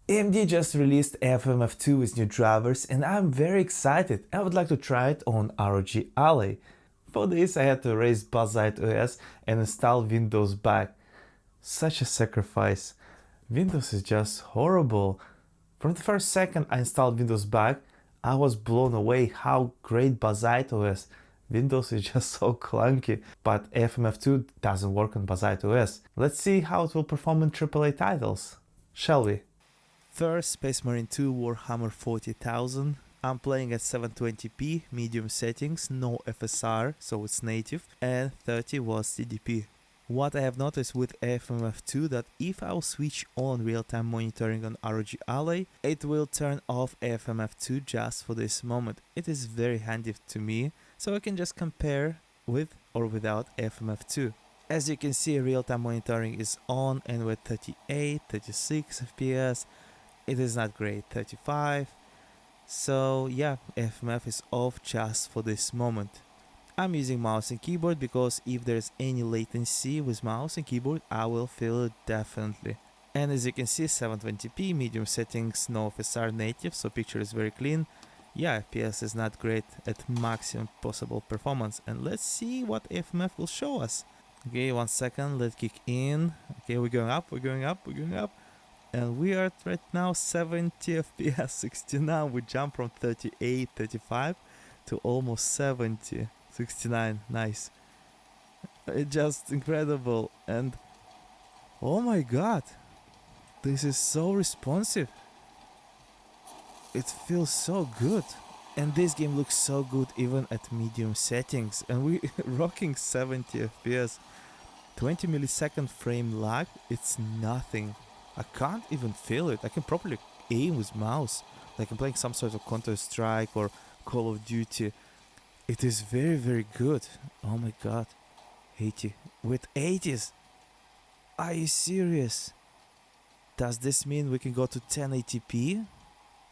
AMD just released AFMF2 with new drivers and I'm very excited. I would like to try it on ROG Ally. For this I had to erase Buzzite OS and install Windows back. Such a sacrifice. Windows is just horrible. From the first second I installed Windows back, I was blown away how great Buzzite OS. Windows is just so clunky, but AFMF2 doesn't work on Buzzite OS. Let's see how it will perform in AAA titles, shall we? First, Space Marine 2 Warhammer 40,000. I'm playing at 720p, medium settings, no FSR, so it's native, and 30 watts TDP. What I have noticed with AFMF2 that if I'll switch on real-time monitoring on ROG Ally, it will turn off AFMF2 just for this moment. It is very handy to me, so I can just compare with or without AFMF2. As you can see, real-time monitoring is on and with 38, 36 FPS. It is not great, 35. So yeah, AFMF is off just for this moment. I'm using mouse and keyboard because if there's any latency with mouse and keyboard, I will feel it definitely. And as you can see, 720p, medium settings, no FSR, native, so picture is very clean. Yeah, FPS is not great at maximum possible performance. And let's see what AFMF will show us. Okay, 1 second, let's kick in. Okay, we're going up, we're going up, we're going up. And we are at right now 70 FPS, 69. We jump from 38, 35 to almost 70, 69. Nice. It's just incredible. And oh my god, this is so responsive. It feels so good. And this game looks so good even at medium settings. And we rocking 70 FPS. 20 millisecond frame lag, it's nothing. I can't even feel it. I can properly aim with mouse, like I'm playing some sort of Counter-Strike or Call of Duty. It is very, very good. Oh my god. 80. With 80s? Are you serious? Does this mean we can go to 1080p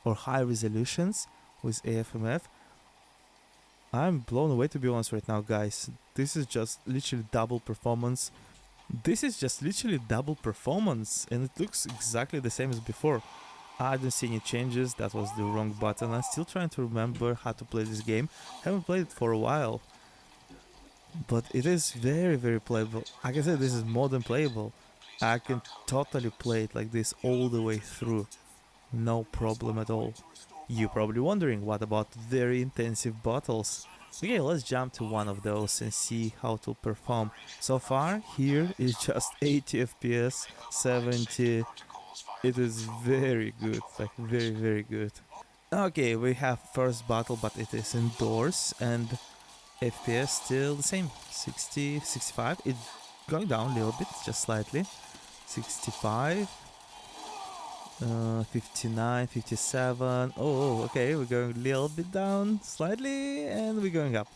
or high resolutions with AFMF? I'm blown away, to be honest, right now, guys. This is just literally double performance. This is just literally double performance and it looks exactly the same as before. I didn't see any changes, that was the wrong button. I'm still trying to remember how to play this game. Haven't played it for a while. But it is very, very playable. Like I said, this is more than playable. I can totally play it like this all the way through. No problem at all. You're probably wondering, what about very intensive battles? Okay, let's jump to one of those and see how it will perform. So far, here is just 80 FPS, 70. It is very good, like very, very good. Okay, we have first battle, but it is indoors and FPS still the same, 60, 65. It's going down a little bit, just slightly. 65. 59, 57. Oh, okay, we're going a little bit down slightly and we're going up.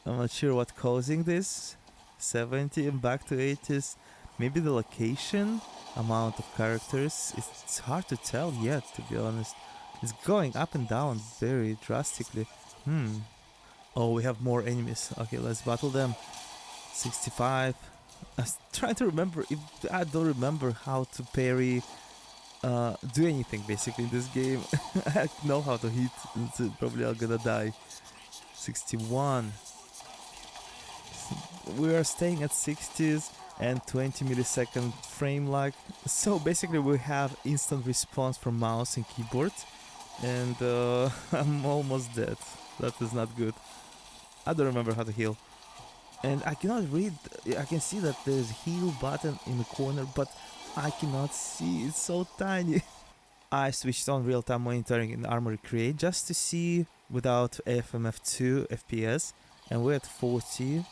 I'm not sure what's causing this. 70 and back to 80s. Maybe the location, amount of characters. It's hard to tell yet, to be honest. It's going up and down very drastically. Oh, we have more enemies. Okay, let's battle them. 65. I'm trying to remember if I don't remember how to parry. Do anything basically in this game. I know how to hit, so probably I'm gonna die. 61. We are staying at 60s and 20 millisecond frame lag. So basically we have instant response from mouse and keyboard. And I'm almost dead. That is not good. I don't remember how to heal. And I cannot read, I can see that there's a heal button in the corner, but I cannot see, it's so tiny. I switched on real-time monitoring in Armory Create just to see without AFMF2 FPS, and we're at 40.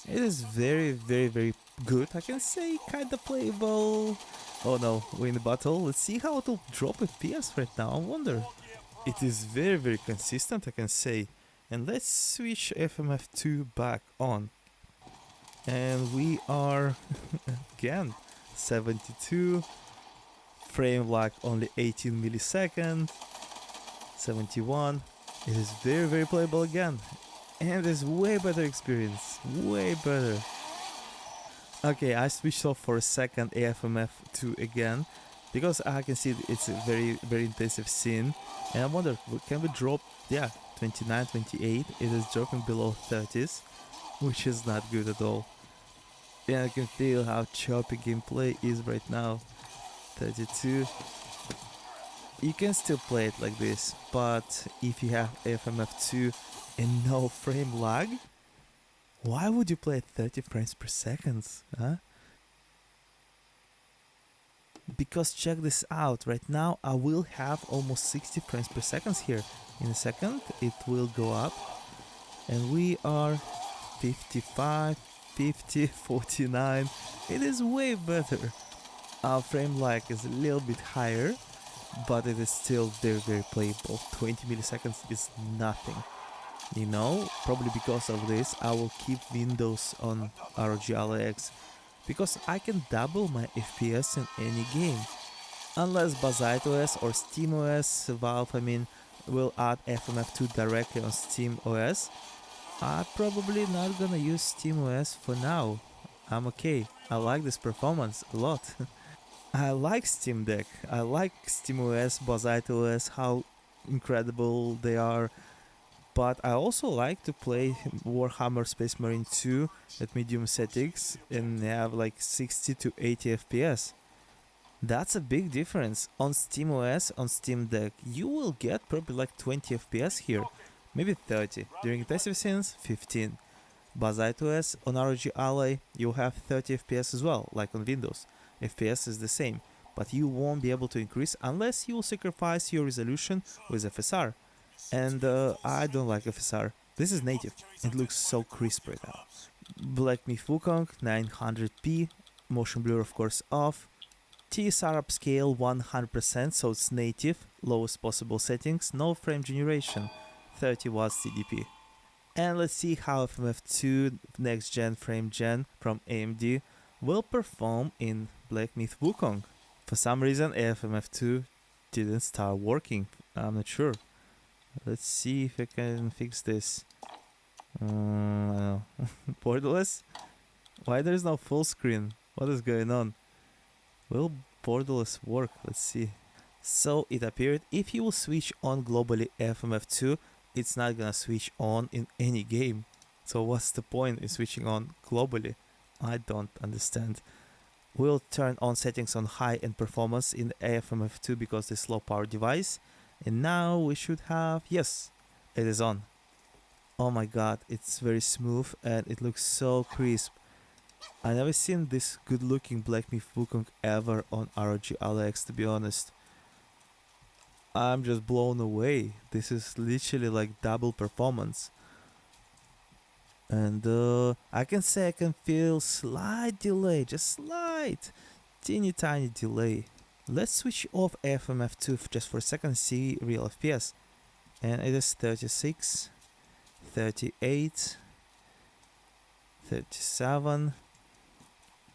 It is very, very, very good. I can say kinda playable. Oh no, we're in the battle. Let's see how it will drop FPS right now, I wonder. It is very, very consistent, I can say. And let's switch AFMF2 back on. And we are again 72, frame lag only 18 milliseconds, 71. It is very, very playable again, and it's way better experience, way better. Okay, I switched off for a second AFMF2 again because I can see it's a very intensive scene, and I wonder, can we drop, yeah, 29, 28, it is dropping below 30s, which is not good at all. Yeah, I can feel how choppy gameplay is right now. 32. You can still play it like this, but if you have AFMF2 and no frame lag, why would you play at 30 frames per second, huh? Because check this out, right now I will have almost 60 frames per second here. In a second it will go up, and we are 55, 50, 49. It is way better. Our frame lag is a little bit higher, but it is still very playable. 20 milliseconds is nothing. You know, probably because of this I will keep Windows on ROG Ally X, because I can double my FPS in any game. Unless BazziteOS or SteamOS, Valve will add AFMF2 directly on SteamOS, I'm probably not gonna use SteamOS for now. I'm okay. I like this performance a lot. I like Steam Deck, I like SteamOS, BazziteOS, how incredible they are. But I also like to play Warhammer Space Marine 2 at medium settings and have like 60 to 80 FPS. That's a big difference. On SteamOS, on Steam Deck, you will get probably like 20 FPS here, maybe 30. During intensive scenes, 15. BazziteOS on ROG Ally, you'll have 30 FPS as well, like on Windows. FPS is the same, but you won't be able to increase unless you sacrifice your resolution with FSR. And I don't like FSR. This is native. It looks so crisp right now. Black Myth Wukong 900p, motion blur of course off. TSR upscale 100%, so it's native, lowest possible settings, no frame generation, 30 watts TDP. And let's see how AFMF2 next gen frame gen from AMD will perform in Black Myth Wukong. For some reason AFMF2 didn't start working, I'm not sure. Let's see if I can fix this. Borderless? Why there's no full screen? What is going on? Will borderless work? Let's see. So it appeared if you will switch on globally AFMF2, it's not gonna switch on in any game. So what's the point in switching on globally? I don't understand. We'll turn on settings on high end performance in AFMF2 because it's low power device. And now we should have, yes, it is on. Oh my god, it's very smooth and it looks so crisp. I never seen this good looking Black Myth Wukong ever on ROG Ally X, to be honest. I'm just blown away. This is literally like double performance. And I can say I can feel slight delay, just slight, teeny tiny delay. Let's switch off AFMF2 just for a second and see real FPS. And it is 36, 38, 37.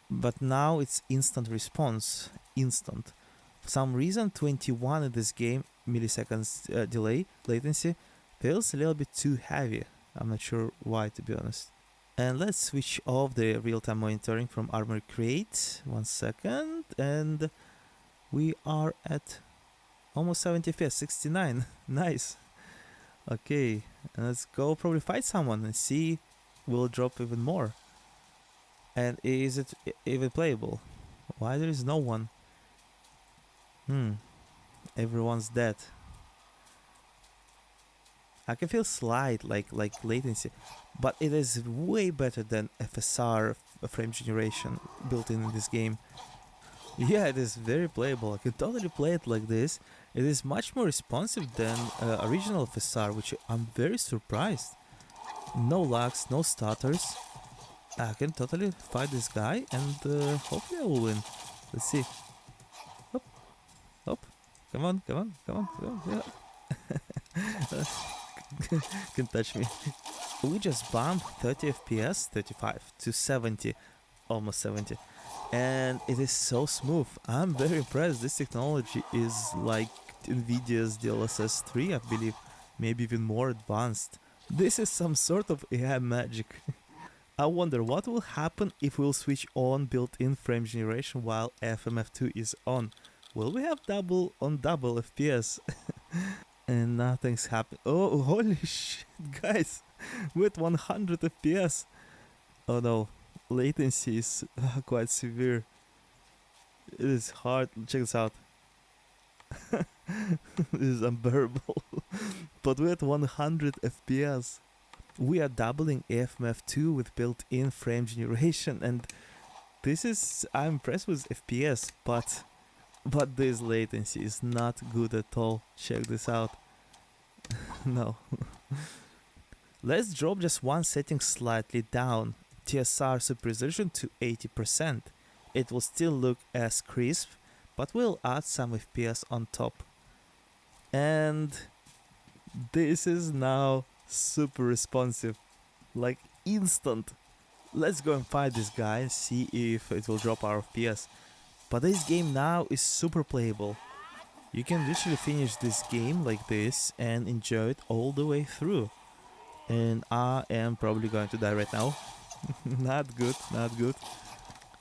But now it's instant response, instant. For some reason 21 in this game, milliseconds delay, latency, feels a little bit too heavy. I'm not sure why, to be honest. And let's switch off the real-time monitoring from Armor Create. 1 second, and we are at almost 70 FPS, 69. Nice. Okay, and let's go probably fight someone and see will drop even more. And is it even playable? Why there is no one? Everyone's dead. I can feel slight like latency, but it is way better than FSR frame generation built in this game. Yeah, it is very playable. I can totally play it like this. It is much more responsive than original FSR, which I'm very surprised. No lags, no stutters. I can totally fight this guy and hopefully I will win. Let's see. Hop, hop. Come on, come on, come on, come on. Yeah. Can touch me. We just bumped 30 FPS, 35 to 70, almost 70. And it is so smooth. I'm very impressed. This technology is like Nvidia's DLSS 3, I believe, maybe even more advanced. This is some sort of AI magic. I wonder what will happen if we'll switch on built-in frame generation while AFMF2 is on. Will we have double on double FPS? And nothing's happened. Oh, holy shit, guys! With 100 FPS! Oh no, latency is quite severe. It is hard. Check this out. This is unbearable. But with 100 FPS, we are doubling AFMF2 with built-in frame generation, and this is, I'm impressed with FPS, but this latency is not good at all. Check this out. No. Let's drop just one setting slightly down, TSR super resolution to 80%. It will still look as crisp, but we'll add some FPS on top. And this is now super responsive, like instant. Let's go and fight this guy and see if it will drop our FPS. But this game now is super playable. You can literally finish this game like this and enjoy it all the way through. And I am probably going to die right now. Not good, not good.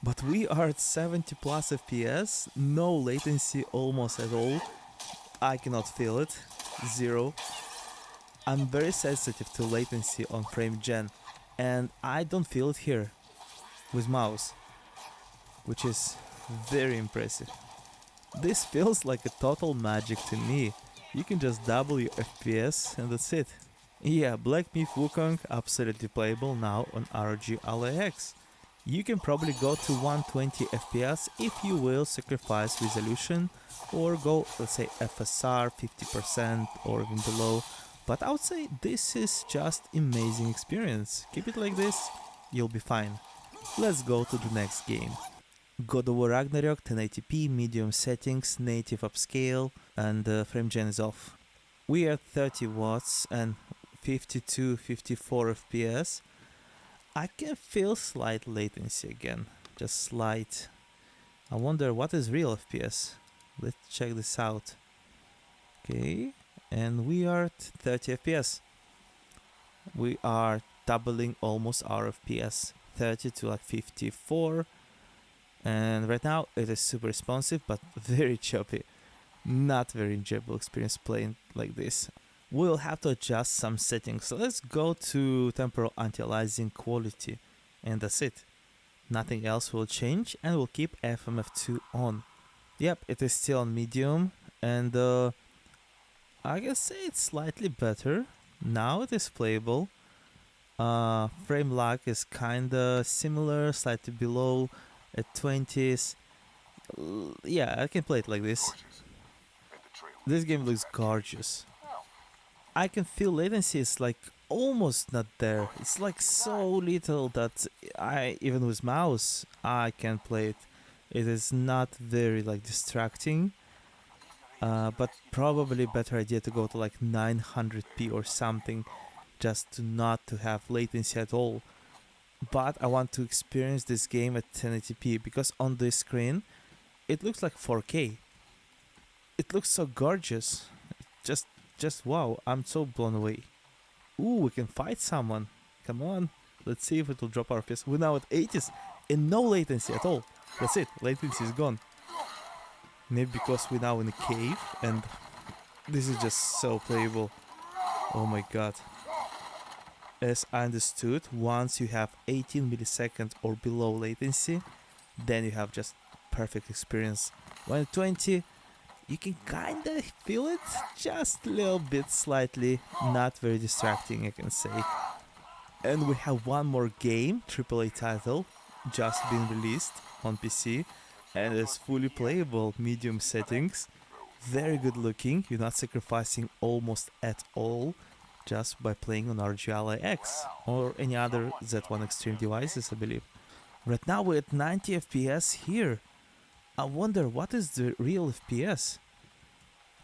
But we are at 70 plus FPS, no latency almost at all. I cannot feel it, zero. I'm very sensitive to latency on frame gen, and I don't feel it here with mouse, which is very impressive. This feels like a total magic to me. You can just double your FPS and that's it. Yeah, Black Myth Wukong absolutely playable now on ROG Ally X. You can probably go to 120 FPS if you will sacrifice resolution or go, let's say, FSR 50% or even below. But I would say this is just amazing experience. Keep it like this, you'll be fine. Let's go to the next game. God of War Ragnarok 1080p, medium settings, native upscale, and frame gen is off. We are 30 watts and 52-54 FPS. I can feel slight latency again, just slight. I wonder what is real FPS. Let's check this out. Okay, and we are at 30 FPS. We are doubling almost our FPS, 30 to like 54. And right now it is super responsive but very choppy. Not very enjoyable experience playing like this. We'll have to adjust some settings. So let's go to temporal anti-aliasing quality, and that's it. Nothing else will change, and we'll keep AFMF2 on. Yep, it is still on medium, and I can say it's slightly better. Now it is playable. Frame lag is kinda similar, slightly below at 20s. Yeah, I can play it like this. This game looks gorgeous. I can feel latency is like almost not there. It's like so little that even with mouse, I can play it. It is not very like distracting. But probably better idea to go to like 900p or something, just to not to have latency at all. But I want to experience this game at 1080p because on this screen it looks like 4K. It looks so gorgeous. Just wow, I'm so blown away. Ooh, we can fight someone. Come on, let's see if it will drop our FPS. We're now at 80s and no latency at all. That's it, latency is gone. Maybe because we're now in a cave and this is just so playable. Oh my god. As I understood, once you have 18 milliseconds or below latency, then you have just perfect experience. When 20, you can kinda feel it, just a little bit slightly, not very distracting I can say. And we have one more game, AAA title, just been released on PC, and it's fully playable, medium settings, very good looking, you're not sacrificing almost at all, just by playing on ROG Ally X, or any other Z1 Extreme devices I believe. Right now we're at 90 FPS here. I wonder what is the real FPS.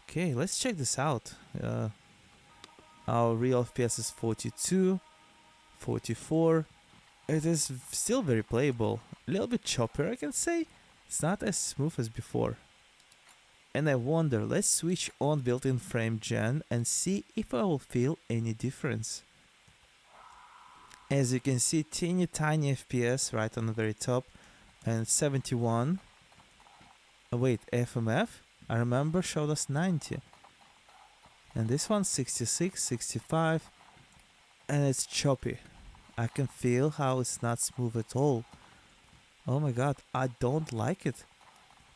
Okay, let's check this out. Our real FPS is 42, 44. It is still very playable. A little bit choppier I can say. It's not as smooth as before. And I wonder, let's switch on built-in frame gen and see if I will feel any difference. As you can see, teeny tiny FPS right on the very top and 71. Oh, wait, AFMF? I remember showed us 90. And this one's 66, 65. And it's choppy. I can feel how it's not smooth at all. Oh my god, I don't like it.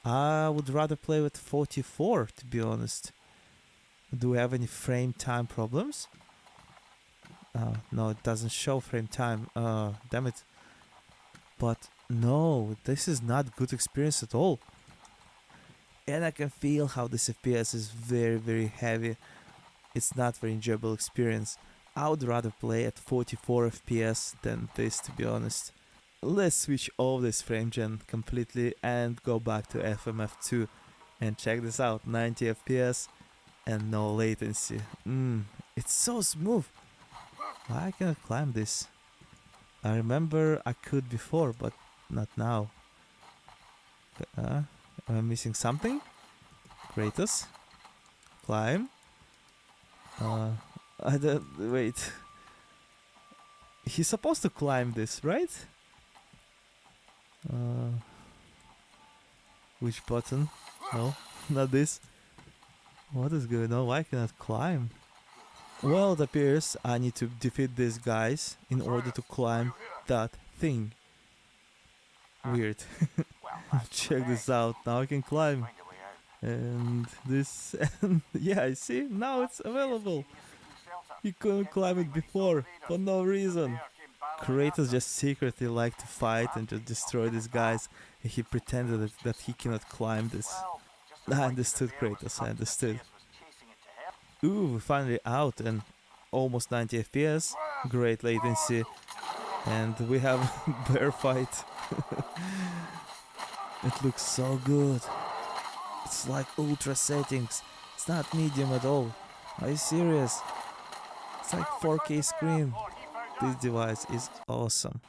I would rather play with 44, to be honest. Do we have any frame time problems? No, it doesn't show frame time. Damn it. But no, this is not good experience at all. And I can feel how this FPS is very, very heavy. It's not very enjoyable experience. I would rather play at 44 FPS than this, to be honest. Let's switch off this frame gen completely and go back to AFMF2 and check this out, 90 FPS and no latency. It's so smooth. Why can't I climb this? I remember I could before, but not now. Am I missing something? Kratos? Climb? I don't... wait. He's supposed to climb this, right? Which button? No, not this. What is going on? Why can't I climb? Well, it appears I need to defeat these guys in order to climb that thing. Weird. Check this out. Now I can climb. And this... and yeah, I see. Now it's available. You couldn't climb it before for no reason. Kratos just secretly liked to fight and just destroy these guys. And he pretended that he cannot climb this. I understood, Kratos, I understood. Ooh, we're finally out and almost 90 FPS, great latency, and we have bear fight. It looks so good. It's like ultra settings. It's not medium at all. Are you serious? It's like 4K screen. This device is awesome.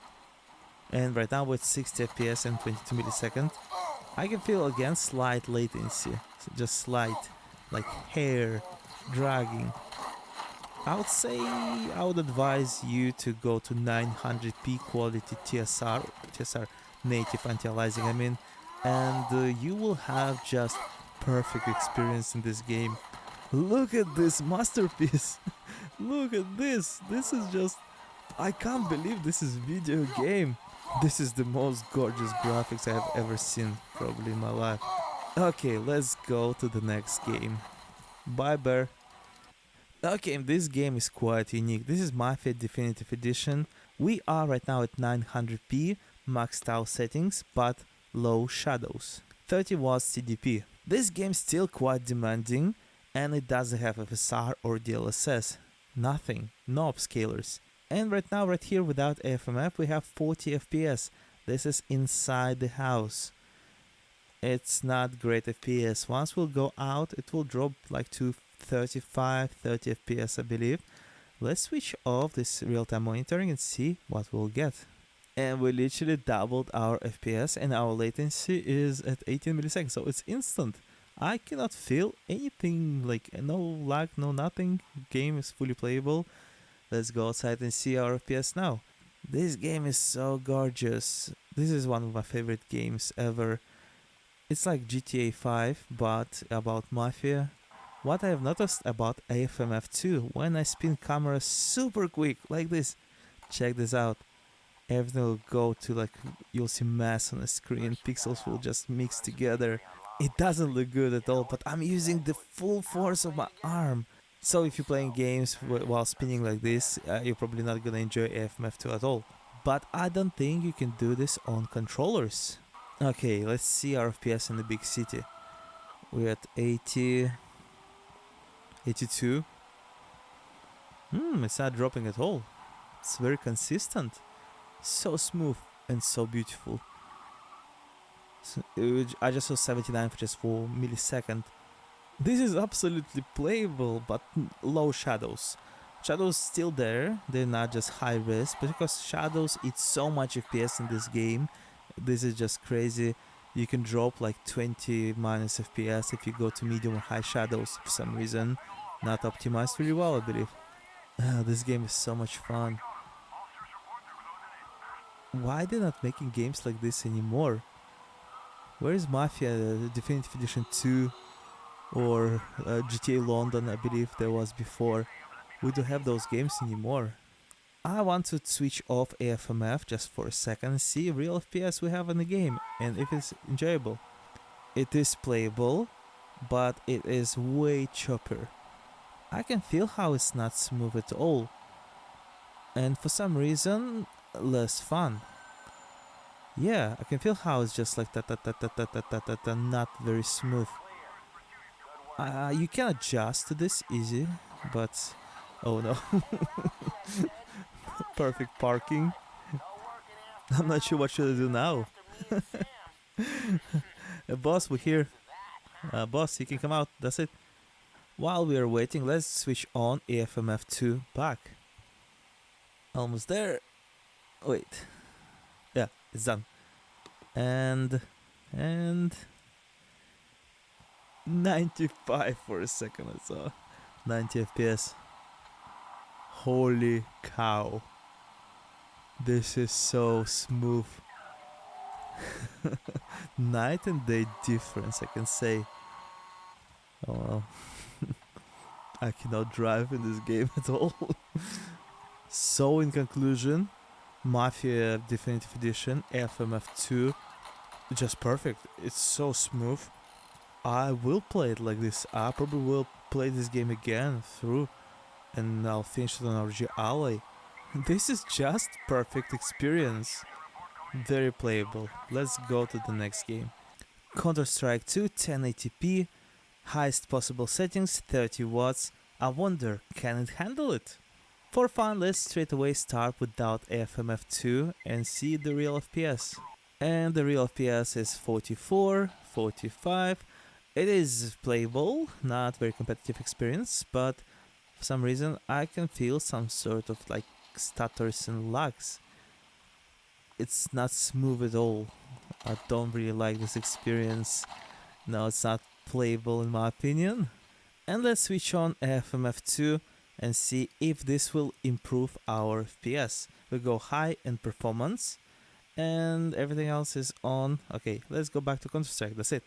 And right now with 60 FPS and 22 milliseconds, I can feel again slight latency. Just slight, like hair dragging. I would say I would advise you to go to 900p quality TSR native anti-aliasing, I mean, and you will have just perfect experience in this game. Look at this masterpiece. Look at this. This is just... I can't believe this is video game. This is the most gorgeous graphics I have ever seen, probably in my life. Okay, let's go to the next game. Bye, bear. Okay, this game is quite unique. This is Mafia Definitive Edition. We are right now at 900p, maxed out settings, but low shadows. 30 watts CDP. This game is still quite demanding, and it doesn't have FSR or DLSS. Nothing, no upscalers. And right now, right here, without AFMF, we have 40 FPS. This is inside the house. It's not great FPS. Once we'll go out, it will drop like to 35, 30 FPS, I believe. Let's switch off this real-time monitoring and see what we'll get. And we literally doubled our FPS and our latency is at 18 milliseconds, so it's instant. I cannot feel anything, like no lag, no nothing. Game is fully playable. Let's go outside and see our FPS now. This game is so gorgeous. This is one of my favorite games ever. It's like GTA 5, but about Mafia. What I have noticed about AFMF2, when I spin camera super quick, like this, check this out. Everything will go to like, you'll see mass on the screen, pixels will just mix together. It doesn't look good at all, but I'm using the full force of my arm. So if you're playing games while spinning like this, you're probably not gonna enjoy AFMF2 at all. But I don't think you can do this on controllers. Okay, let's see our FPS in the big city. We're at 80, 82. It's not dropping at all. It's very consistent. So smooth and so beautiful. So, I just saw 79 for just 4 milliseconds. This is absolutely playable, but low shadows. Shadows still there, they're not just high res, but because shadows eat so much FPS in this game, this is just crazy. You can drop like 20 minus FPS if you go to medium or high shadows for some reason. Not optimized really well, I believe. This game is so much fun. Why they're not making games like this anymore? Where is Mafia Definitive Edition 2 or GTA London? I believe there was before. We don't have those games anymore. I want to switch off AFMF just for a second and see real FPS we have in the game and if it's enjoyable. It is playable, but it is way choppier. I can feel how it's not smooth at all, and for some reason less fun. Yeah, I can feel how it's just like that, not very smooth. You can adjust to this easy, but oh no. Perfect parking. I'm not sure what should I do now. Boss, we're here. Boss, you can come out. That's it. While we are waiting, let's switch on AFMF2 back. Almost there. Wait. Yeah, it's done. And 95 for a second I saw. 90 FPS. Holy cow. This is so smooth. Night and day difference, I can say. Oh well. I cannot drive in this game at all. So in conclusion, Mafia Definitive Edition AFMF2, just perfect. It's so smooth. I will play it like this. I probably will play this game again through, and I'll finish it on ROG Ally. This is just perfect experience. Very playable. Let's go to the next game. Counter-Strike 2 1080p, highest possible settings 30 watts. I wonder, can it handle it? For fun, let's straight away start without AFMF2 and see the real FPS. And the real FPS is 44, 45. It is playable, not very competitive experience, but for some reason I can feel some sort of like stutters and lags. It's not smooth at all. I don't really like this experience. No, it's not playable in my opinion. And let's switch on AFMF2 and see if this will improve our FPS. We go high in performance and everything else is on. Okay, let's go back to Counter-Strike, that's it.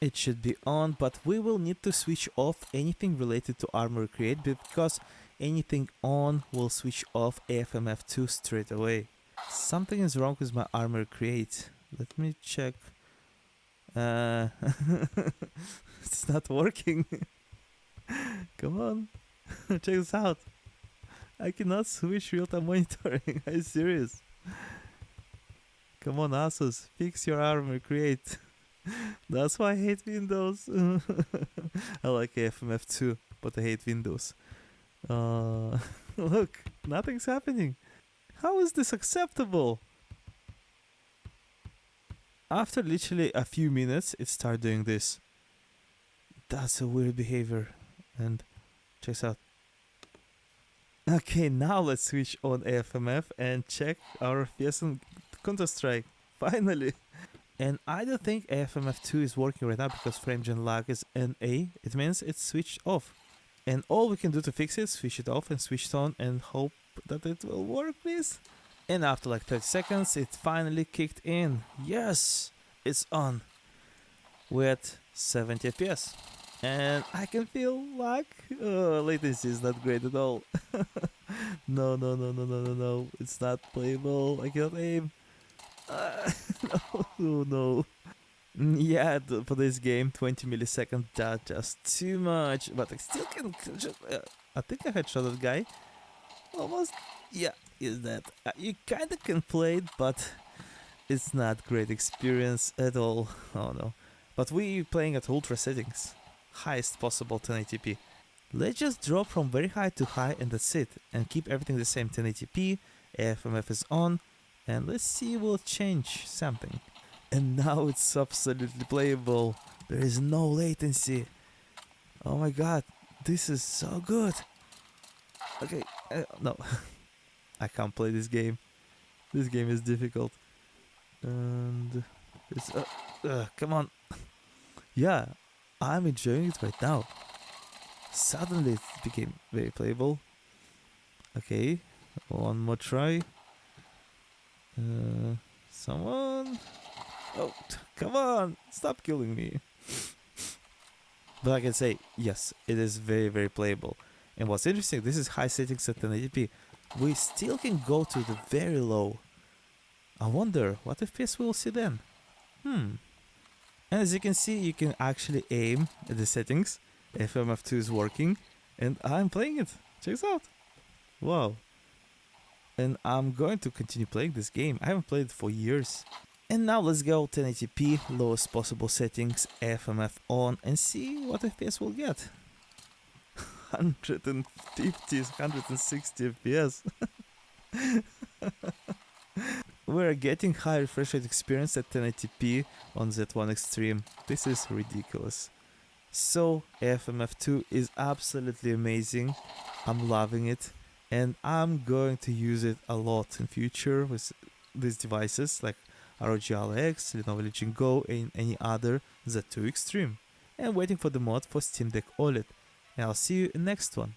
It should be on, but we will need to switch off anything related to armor create, because anything on will switch off AFMF2 straight away. Something is wrong with my armor create. Let me check. It's not working. Come on. Check this out. I cannot switch real-time monitoring. Are you serious? Come on, ASUS, fix your armor create. That's why I hate Windows. I like AFMF2, but I hate Windows. Look, nothing's happening. How is this acceptable? After literally a few minutes, it started doing this. That's a weird behavior. And check this out. Okay, now let's switch on AFMF and check our FPS on Counter-Strike. Finally! And I don't think AFMF2 is working right now because FrameGen lag is NA. It means it's switched off. And all we can do to fix it is switch it off and switch it on and hope that it will work, please. And after like 30 seconds, it finally kicked in. Yes! It's on. We're at 70 FPS. And I can feel lag. Latency is not great at all. No. It's not playable. I cannot aim. No. Yeah, for this game, 20 milliseconds, that's just too much. But I still can. I think I headshot that guy. Almost. Yeah, is that. You kinda can play it, but it's not great experience at all. Oh no. But we playing at ultra settings. Highest possible 1080p. Let's just drop from very high to high and that's it. And keep everything the same 1080p. AFMF is on. And let's see we'll change something. And now it's absolutely playable. There is no latency. Oh my god. This is so good. Okay. No. I can't play this game. This game is difficult. And it's come on. Yeah, I'm enjoying it right now. Suddenly it became very playable. Okay, one more try. Someone. Oh, come on, stop killing me. But I can say, yes, it is very, very playable. And what's interesting, this is high settings at 1080p. We still can go to the very low. I wonder what FPS we'll see then. And as you can see, you can actually aim at the settings. AFMF2 is working, and I'm playing it. Check this out. Wow. And I'm going to continue playing this game. I haven't played it for years. And now let's go 1080p, lowest possible settings, AFMF on, and see what FPS we'll get. 150, 160 FPS. We're getting high refresh rate experience at 1080p on Z1 Extreme. This is ridiculous. So AFMF2 is absolutely amazing. I'm loving it, and I'm going to use it a lot in future with these devices like ROG Ally X, Lenovo Legion Go, and any other Z2 Extreme. And waiting for the mod for Steam Deck OLED. And I'll see you in the next one.